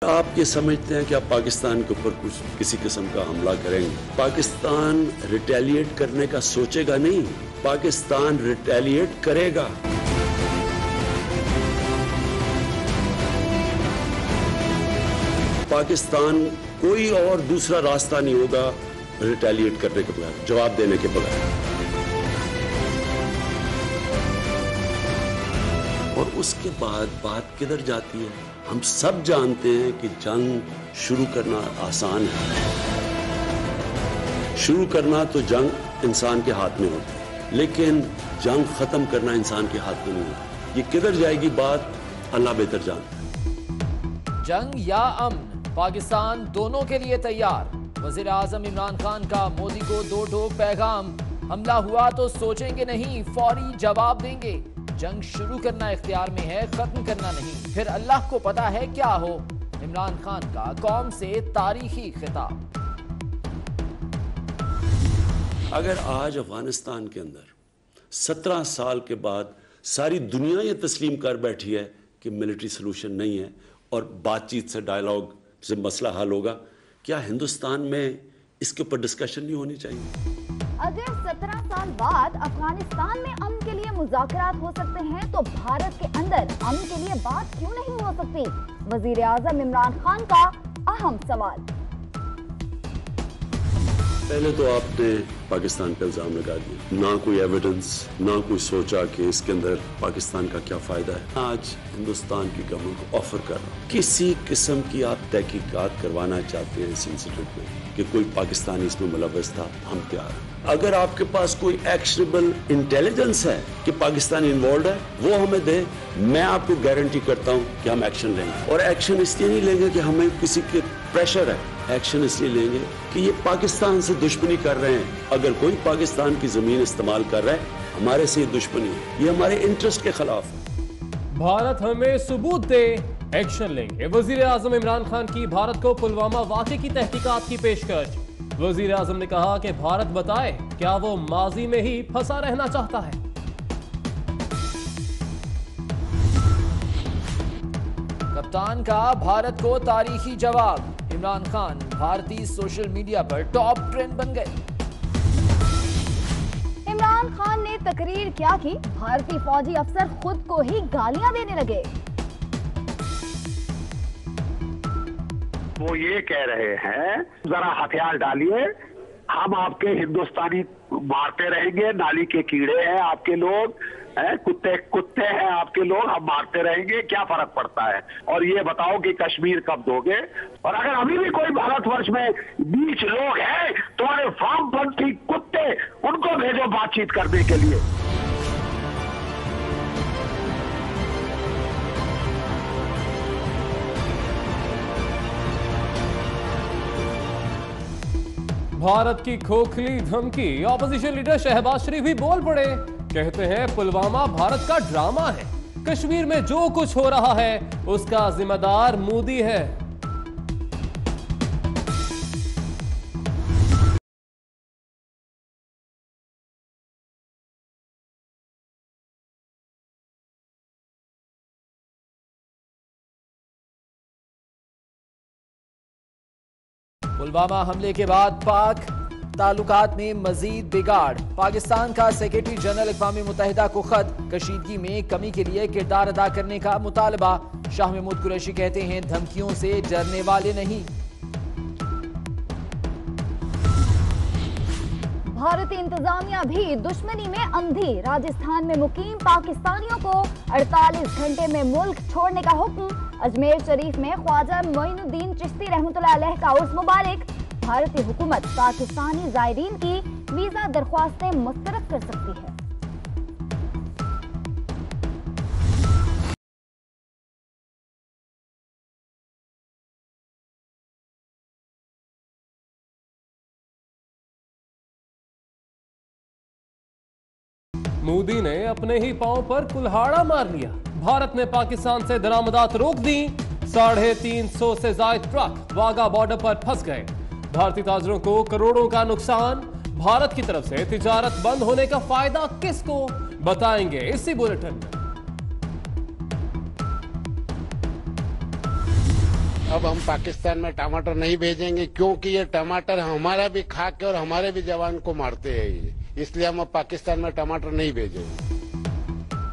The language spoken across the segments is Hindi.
आप ये समझते हैं कि आप पाकिस्तान के ऊपर कुछ किसी किस्म का हमला करेंगे? पाकिस्तान रिटेलिएट करने का सोचेगा नहीं, पाकिस्तान रिटेलिएट करेगा। पाकिस्तान कोई और दूसरा रास्ता नहीं होगा रिटेलिएट करने के बगैर, जवाब देने के बगैर। और उसके बाद बात किधर जाती है? हम सब जानते हैं कि जंग शुरू करना आसान है, शुरू करना तो जंग इंसान के हाथ में होती है, लेकिन जंग खत्म करना इंसान के हाथ में नहीं होता। ये किधर जाएगी बात अल्लाह बेहतर जानता है। जंग या अमन, पाकिस्तान दोनों के लिए तैयार। वजीर आजम इमरान खान का मोदी को दो टोक पैगाम, हमला हुआ तो सोचेंगे नहीं, फौरी जवाब देंगे। जंग शुरू करना इख्तियार में है, खत्म करना नहीं। फिर अल्लाह को पता है क्या हो। इमरान खान का कौम से तारीखी खिताब। अगर आज अफगानिस्तान के अंदर 17 साल के बाद सारी दुनिया ये तस्लीम कर बैठी है कि मिलिट्री सोल्यूशन नहीं है और बातचीत से, डायलॉग से मसला हल होगा, क्या हिंदुस्तान में इसके ऊपर डिस्कशन नहीं होनी चाहिए? अगर 17 साल बाद अफगानिस्तान में अमन के लिए मुज़ाकरात हो सकते हैं तो भारत के अंदर अमन के लिए बात क्यों नहीं हो सकती? वजीर आजम इमरान खान का अहम सवाल। पहले तो आपने पाकिस्तान पे इल्जाम लगा दिया, ना कोई एविडेंस, ना कोई सोचा कि इसके अंदर पाकिस्तान का क्या फायदा है। आज हिंदुस्तान की गवर्नमेंट को ऑफर कर रहा हूं, किसी किस्म की आप तहकीकात करवाना चाहते हैं इस इंसिडेंट में कि कोई पाकिस्तानी इसमें मुलव्वस था, हम तैयार हैं। अगर आपके पास कोई एक्शनेबल इंटेलिजेंस है कि पाकिस्तान इन्वॉल्व है, वो हमें दे, मैं आपको गारंटी करता हूं कि हम एक्शन लेंगे। और एक्शन इसलिए नहीं लेंगे कि हमें किसी के प्रेशर है, एक्शन इसलिए लेंगे कि ये पाकिस्तान से दुश्मनी कर रहे हैं। अगर कोई पाकिस्तान की जमीन इस्तेमाल कर रहा है, हमारे से ये दुश्मनी है, ये हमारे इंटरेस्ट के खिलाफ है। भारत हमें सबूत दे, एक्शन लेंगे। वजीर आजम इमरान खान की भारत को पुलवामा वाक़े की तहकीकात की पेशकश। वजीर आजम ने कहा कि भारत बताए क्या वो माजी में ही फंसा रहना चाहता है। कप्तान का भारत को तारीखी जवाब। इमरान खान भारतीय सोशल मीडिया पर टॉप ट्रेंड बन गए। इमरान खान ने तकरीर क्या की? भारतीय फौजी अफसर खुद को ही गालियां देने लगे। वो ये कह रहे हैं जरा हथियार डालिए, हम आपके हिंदुस्तानी मारते रहेंगे, नाली के कीड़े हैं आपके लोग, कुत्ते हैं आपके लोग, हम मारते रहेंगे, क्या फर्क पड़ता है? और ये बताओ कि कश्मीर कब दोगे? और अगर अभी भी कोई भारतवर्ष में 20 लोग हैं, तुम्हारे वामपंथी कुत्ते, उनको भेजो बातचीत करने के लिए। भारत की खोखली धमकी, ऑपोजिशन लीडर शहबाज शरीफ भी बोल पड़े। कहते हैं पुलवामा भारत का ड्रामा है, कश्मीर में जो कुछ हो रहा है उसका जिम्मेदार मोदी है। पुलवामा हमले के बाद पाक ताल्लुकात में मजीद बिगाड़। पाकिस्तान का सेक्रेटरी जनरल अक़वाम मुत्तहिदा को खत, कशीदगी में कमी के लिए किरदार अदा करने का मुतालबा। शाह महमूद कुरैशी कहते हैं धमकियों से डरने वाले नहीं। भारतीय इंतजामिया भी दुश्मनी में अंधी। राजस्थान में मुकीम पाकिस्तानियों को 48 घंटे में मुल्क छोड़ने का हुक्म। अजमेर शरीफ में ख्वाजा मोइनुद्दीन चिश्ती रहमतुल्लाह अलैह का उर्स मुबारक। भारतीय हुकूमत पाकिस्तानी ज़ायरीन की वीजा दरख्वास्तें मुस्तरद कर सकती है। मोदी ने अपने ही पांव पर कुल्हाड़ा मार लिया। भारत ने पाकिस्तान से दरामदात रोक दी। 350 से ज्यादा ट्रक वाघा बॉर्डर पर फंस गए। भारतीय ताजरों को करोड़ों का नुकसान। भारत की तरफ से तिजारत बंद होने का फायदा किसको, बताएंगे इसी बुलेटिन में। अब हम पाकिस्तान में टमाटर नहीं भेजेंगे, क्योंकि ये टमाटर हमारा भी खा के और हमारे भी जवान को मारते हैं, इसलिए हम अब पाकिस्तान में टमाटर नहीं भेजेंगे।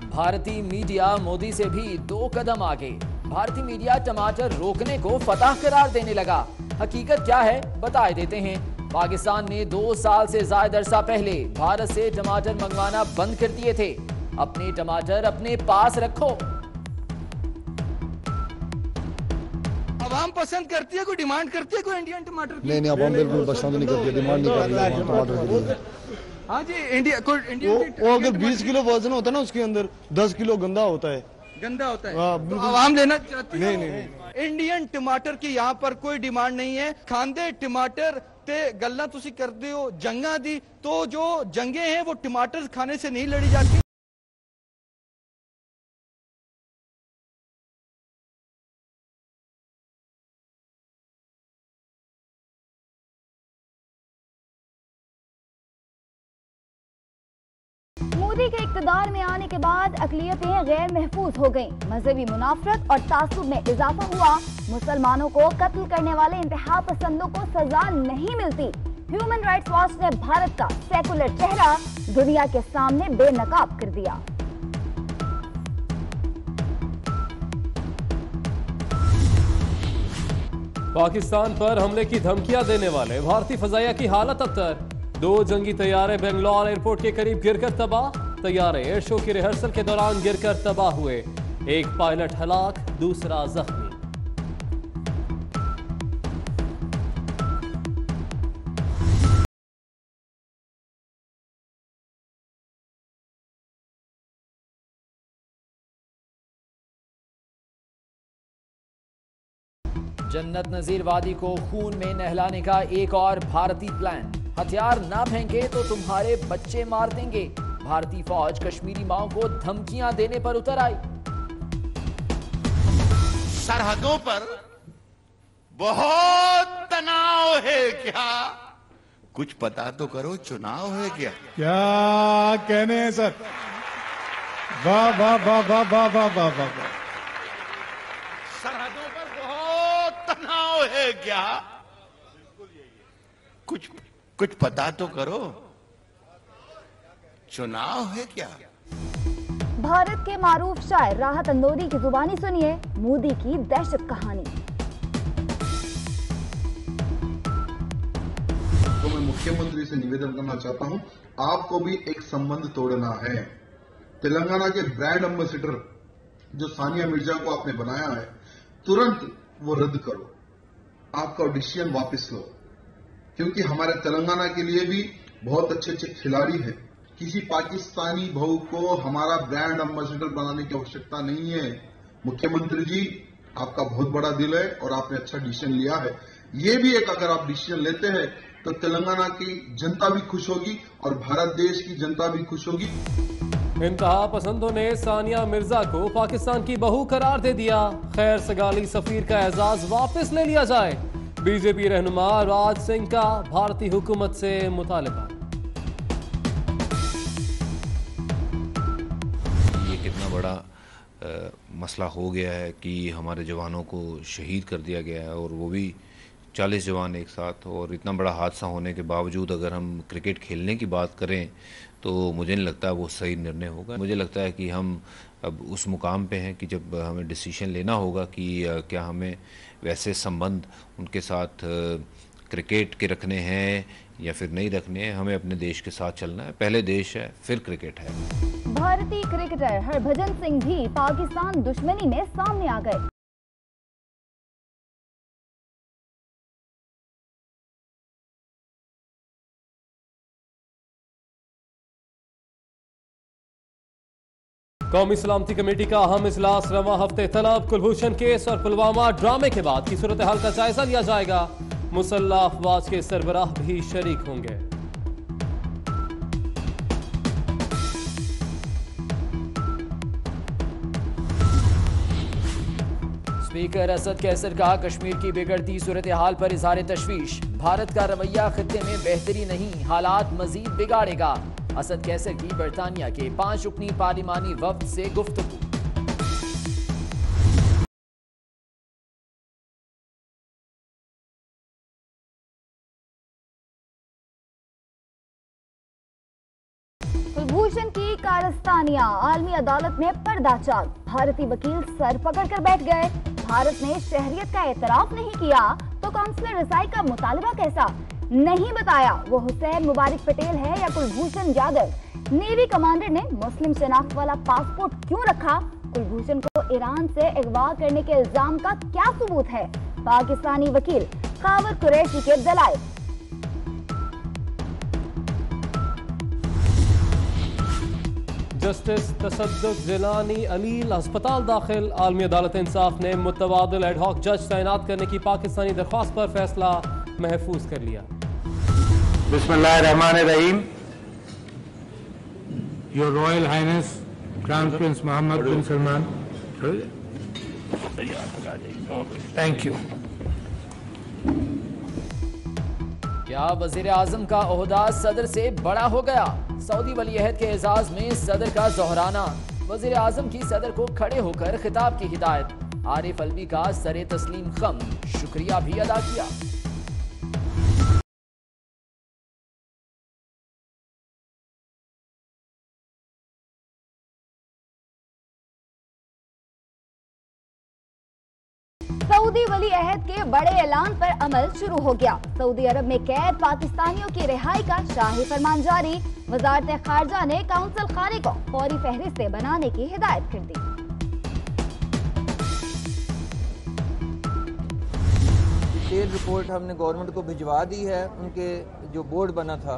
भारतीय मीडिया मोदी से भी 2 कदम आगे। भारतीय मीडिया टमाटर रोकने को फतह करार देने लगा। हकीकत क्या है बताए देते हैं। पाकिस्तान ने 2 साल से ज्यादा अरसा पहले भारत से टमाटर मंगवाना बंद कर दिए थे। अपने टमाटर अपने पास रखो। आवाम पसंद करती है, कोई डिमांड करती है कोई इंडियन टमाटर की? नहीं, आवाम बिल्कुल पसंद नहीं करती, डिमांड नहीं करती है टमाटर की। हाँ जी, इंडिया कोई वो अगर 20 किलो वजन होता है ना, उसके अंदर 10 किलो गंदा होता है। गंदा होता है तो आवाम लेना चाहती है? नहीं। इंडियन टमाटर की यहाँ पर कोई डिमांड नहीं है। खांदे टमाटर ते गल्ला तुसी करते हो जंगा दी, तो जो जंगे हैं वो टमाटर खाने से नहीं लड़ी जाती। मोदी के इक्तदार में आने के बाद अक़लियतें गैर महफूज हो गईं। मजहबी मुनाफरत और तासुब में इजाफा हुआ। मुसलमानों को कत्ल करने वाले इंतहा पसंदों को सजा नहीं मिलती। ह्यूमन राइट्स वॉच ने भारत का सेकुलर चेहरा दुनिया के सामने बेनकाब कर दिया। पाकिस्तान पर हमले की धमकियां देने वाले भारतीय फजाइया की हालत अबतर। 2 जंगी तैयारे बेंगलोर एयरपोर्ट के करीब गिरकर तबाह। तैयारे एयर शो की रिहर्सल के दौरान गिरकर तबाह हुए। एक पायलट हलाक, दूसरा जख्मी। जन्नत नजीर वादी को खून में नहलाने का एक और भारतीय प्लान। हथियार ना फेंके तो तुम्हारे बच्चे मार देंगे। भारतीय फौज कश्मीरी माओ को धमकियां देने पर उतर आई। सरहदों पर बहुत तनाव है क्या? कुछ पता तो करो, चुनाव है क्या? क्या कहने हैं सर? वाह वाह वाह वाह वाह वाह वाह वाह। सरहदों पर बहुत तनाव है क्या? कुछ पता तो करो, चुनाव है क्या? भारत के मारूफ शायर राहत अंदौरी की जुबानी सुनिए मोदी की दहशत कहानी। तो मैं मुख्यमंत्री से निवेदन करना चाहता हूं, आपको भी एक संबंध तोड़ना है। तेलंगाना के ब्रांड एम्बेसडर जो सानिया मिर्जा को आपने बनाया है, तुरंत वो रद्द करो, आपका डिसीजन वापस लो, क्योंकि हमारे तेलंगाना के लिए भी बहुत अच्छे अच्छे खिलाड़ी हैं। किसी पाकिस्तानी बहू को हमारा ब्रांड एम्बेसडर बनाने की आवश्यकता नहीं है। मुख्यमंत्री जी, आपका बहुत बड़ा दिल है और आपने अच्छा डिसीजन लिया है। ये भी एक अगर आप डिसीजन लेते हैं तो तेलंगाना की जनता भी खुश होगी और भारत देश की जनता भी खुश होगी। इंतहा पसंदों ने सानिया मिर्जा को पाकिस्तान की बहू करार दे दिया। खैर सगाली सफीर का एजाज वापस ले लिया जाए। बीजेपी रहनुमा राज सिंह का भारतीय हुकूमत से मुतालबा। ये कितना बड़ा मसला हो गया है कि हमारे जवानों को शहीद कर दिया गया है, और वो भी 40 जवान एक साथ। और इतना बड़ा हादसा होने के बावजूद अगर हम क्रिकेट खेलने की बात करें तो मुझे नहीं लगता वो सही निर्णय होगा। मुझे लगता है कि हम अब उस मुकाम पे हैं कि जब हमें डिसीजन लेना होगा कि क्या हमें वैसे संबंध उनके साथ क्रिकेट के रखने हैं या फिर नहीं रखने हैं। हमें अपने देश के साथ चलना है, पहले देश है फिर क्रिकेट है। भारतीय क्रिकेटर हरभजन सिंह भी पाकिस्तान दुश्मनी में सामने आ गए। कौमी सलामती कमेटी का अहम इजलास रवां हफ्ते तलब। कुलभूषण केस और पुलवामा ड्रामे के बाद की सूरत हाल का जायजा लिया जाएगा। मुसल्लह अफवाज के सरबराह भी शरीक होंगे। स्पीकर असद कैसर का कश्मीर की बिगड़ती सूरत हाल पर इजहार तशवीश। भारत का रवैया खित्ते में बेहतरी नहीं, हालात मजीद बिगाड़ेगा। असद कैसर की बरतानिया के 5 रुकनी पार्लिमानी वफ्द से गुफ्तगू। कुलभूषण की कारस्तानियां, आलमी अदालत में पर्दाचार, भारतीय वकील सर पकड़कर बैठ गए। भारत ने शहरियत का एतराफ नहीं किया तो काउंसलर रसाई का मुतालबा कैसा? नहीं बताया वो हुसैन मुबारक पटेल है या कुलभूषण यादव। नेवी कमांडर ने मुस्लिम शनाख्त वाला पासपोर्ट क्यों रखा? कुलभूषण को ईरान से अगवा करने के इल्जाम का क्या सबूत है? पाकिस्तानी वकील कावर कुरैशी के दलाइल। जस्टिस तसद्दुक जिलानी अलील अस्पताल दाखिल। आलमी अदालत इंसाफ ने मुतबादिल एडहॉक जज तैनात करने की पाकिस्तानी दरख्वास्त पर फैसला महफूज कर लिया। बिस्मिल्लाहिर्रहमानिर्रहीम। Your royal highness crown prince Mohammed bin Salman. Thank you. क्या वजीर आजम का ओहदा सदर से बड़ा हो गया? सऊदी वली अहद के एजाज में सदर का जोहराना। वजीर आजम की सदर को खड़े होकर खिताब की हिदायत। आरिफ अलवी का सरे तस्लीम खम, शुक्रिया भी अदा किया। सऊदी वली अहद के बड़े ऐलान पर अमल शुरू हो गया। सऊदी अरब में कैद पाकिस्तानियों की रिहाई का शाही फरमान जारी। वजारत खारजा ने काउंसिल खाने को फौरी फहरिस्तें बनाने की हिदायत कर दी। डिटेल रिपोर्ट हमने गवर्नमेंट को भिजवा दी है। उनके जो बोर्ड बना था,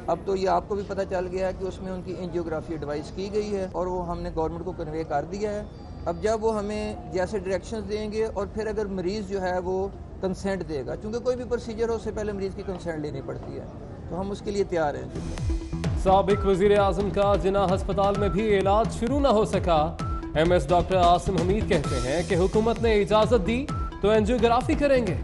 अब तो ये आपको भी पता चल गया है कि उसमें उनकी एंजियोग्राफी एडवाइस की गई है और वो हमने गवर्नमेंट को कन्वे कर दिया है। अब जब वो हमें जैसे डायरेक्शंस देंगे और फिर अगर मरीज़ जो है वो कंसेंट देगा, क्योंकि कोई भी प्रोसीजर हो उससे पहले मरीज़ की कंसेंट लेनी पड़ती है, तो हम उसके लिए तैयार हैं। साबिक वजीर आजम का जिना अस्पताल में भी इलाज शुरू न हो सका। MS डॉक्टर आसिम हमीद कहते हैं कि हुकूमत ने इजाजत दी तो एंजियोग्राफी करेंगे।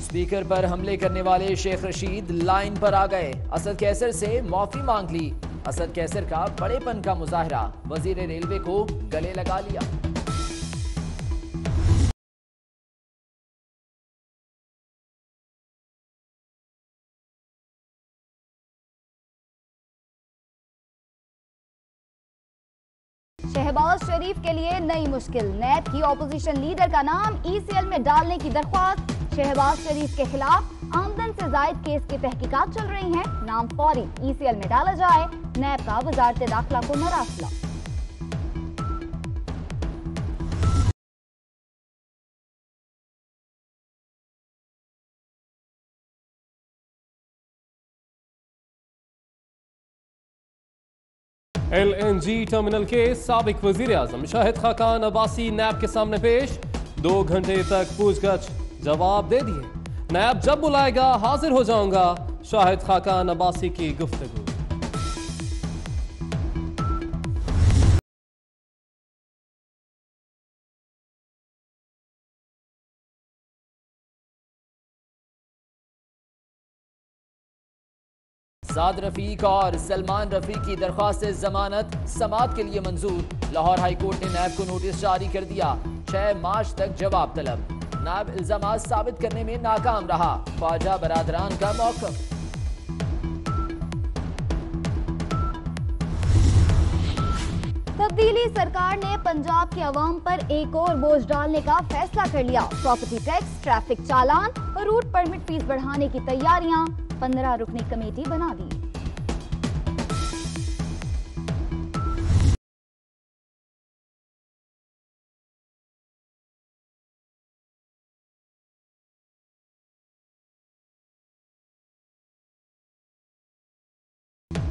स्पीकर पर हमले करने वाले शेख रशीद लाइन पर आ गए। असद कैसर से माफी मांग ली। असद कैसर का बड़ेपन का मुजाहरा, वजीर रेलवे को गले लगा लिया। शहबाज शरीफ के लिए नई मुश्किल। नैब की ऑपोजिशन लीडर का नाम ECL में डालने की दरख्वास्त। शहबाज शरीफ के खिलाफ आमदन से जायद केस की तहकीकात चल रही हैं। नाम फौरी ECL में डाला जाए। नैब का वजारत दाखिला को मरासला। LNG टर्मिनल के साबिक वजीर आजम शाहिद खाकान अब्बासी नैब के सामने पेश। 2 घंटे तक पूछगछ जवाब दे दिए। नैब जब बुलाएगा हाजिर हो जाऊंगा। शाहिद खाकान अब्बासी की गुफ्तगू। साद रफीक और सलमान रफी की दरख्वास्त जमानत समाअत के लिए मंजूर। लाहौर हाई कोर्ट ने नैब को नोटिस जारी कर दिया। 6 मार्च तक जवाब तलब। नैब इल्जामात साबित करने में नाकाम रहा। ख्वाजा बरादरान का मौक़िफ़। तब्दीली सरकार ने पंजाब के अवाम पर एक और बोझ डालने का फैसला कर लिया। प्रॉपर्टी टैक्स, ट्रैफिक चालान और रूट परमिट फीस बढ़ाने की तैयारियां। 15 रुकनी कमेटी बना दी।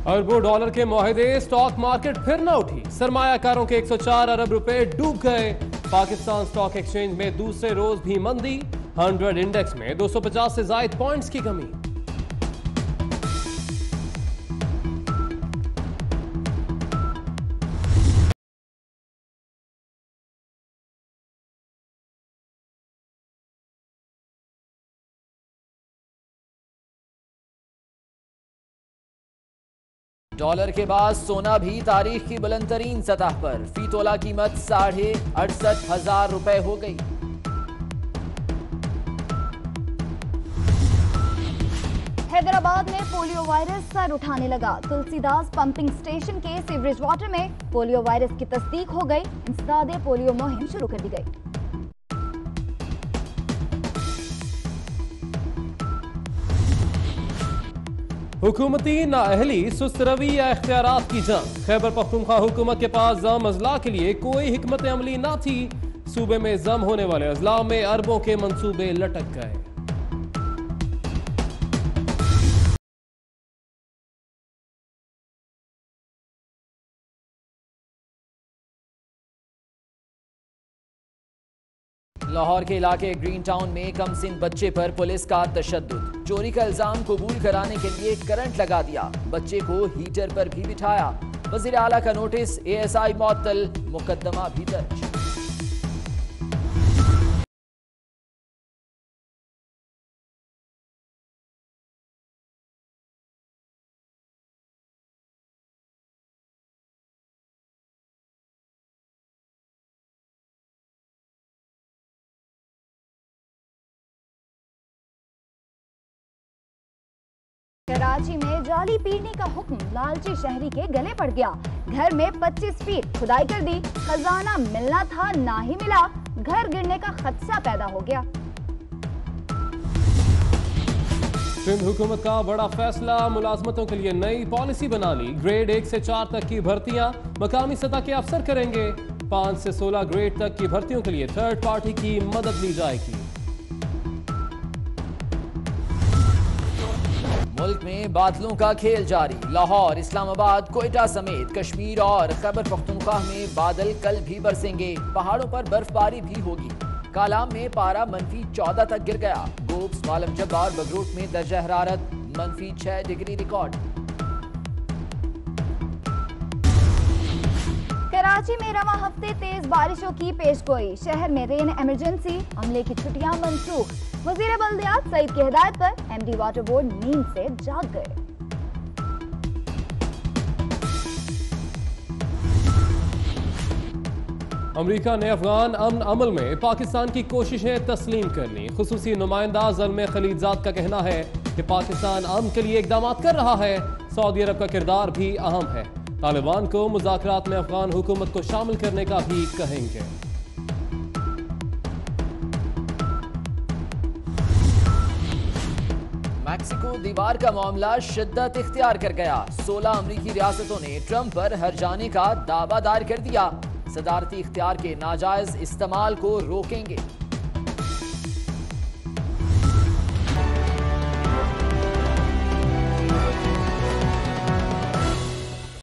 अरबों डॉलर के मुआहदे, स्टॉक मार्केट फिर न उठी। सरमायाकारों के 104 अरब रुपए डूब गए। पाकिस्तान स्टॉक एक्सचेंज में दूसरे रोज भी मंदी। 100 इंडेक्स में 250 से ज्यादा पॉइंट्स की कमी। डॉलर के बाद सोना भी तारीख की बुलंद तरीन सतह पर। फी तोला कीमत 68,500 रुपए हो गई। हैदराबाद में पोलियो वायरस सर उठाने लगा। तुलसीदास पंपिंग स्टेशन के सीवरेज वाटर में पोलियो वायरस की तस्दीक हो गई। इंसदादे पोलियो मुहिम शुरू कर दी गई। हुकूमती नाअहली, सुस्त रवि या इख्तियारात की जंग। खैबर पख्तूनख्वा हुकूमत के पास जम अजला के लिए कोई हिकमत अमली ना थी। सूबे में जम होने वाले अजला में अरबों के मंसूबे लटक गए। लाहौर के इलाके ग्रीन टाउन में कमसिन बच्चे पर पुलिस का तशद्दुद। चोरी का इल्जाम कबूल कराने के लिए करंट लगा दिया। बच्चे को हीटर पर भी बिठाया। वजीर आला का नोटिस, ASI मुअत्तल, मुकदमा भी दर्ज। कराची में जाली पीने का हुक्म लालची शहरी के गले पड़ गया। घर में 25 फीट खुदाई कर दी, खजाना मिलना था ना ही मिला, घर गिरने का खदशा पैदा हो गया। सिंध हुकूमत का बड़ा फैसला, मुलाजमतों के लिए नई पॉलिसी बना ली। ग्रेड 1 से 4 तक की भर्तियां मकामी सतह के अफसर करेंगे। 5 से 16 ग्रेड तक की भर्तियों के लिए थर्ड पार्टी की मदद ली जाएगी। मुल्क में बादलों का खेल जारी। लाहौर, इस्लामाबाद, कोयटा समेत कश्मीर और खैबर पख्तूनख्वा में बादल कल भी बरसेंगे। पहाड़ों पर बर्फबारी भी होगी। कालाम में पारा -14 तक गिर गया। गोब्स, मालम जब्बा और बगरूट में दर्जा हरारत -6 डिग्री रिकॉर्ड। कराची में रवा हफ्ते तेज बारिशों की पेशगोई। शहर में रेन इमरजेंसी, अमले की छुट्टियां मनसूख। वजीर बल्दियात सईद की हिदायत पर MD वाटर बोर्ड नींद से जाग गए। अमेरिका ने अफगान अमन अमल में पाकिस्तान की कोशिशें तस्लीम कर ली। खुसूसी नुमाइंदा ज़ल्मे खलीलजाद का कहना है कि पाकिस्तान अमन के लिए इकदाम कर रहा है। सऊदी अरब का किरदार भी अहम है। तालिबान को मुज़ाकरात में अफगान हुकूमत को शामिल करने का भी कहेंगे। मैक्सिको दीवार का मामला शिद्दत इख्तियार कर गया। 16 अमरीकी रियासतों ने ट्रंप पर हर्जाने का दावा दायर कर दिया। सदारती इख्तियार के नाजायज इस्तेमाल को रोकेंगे।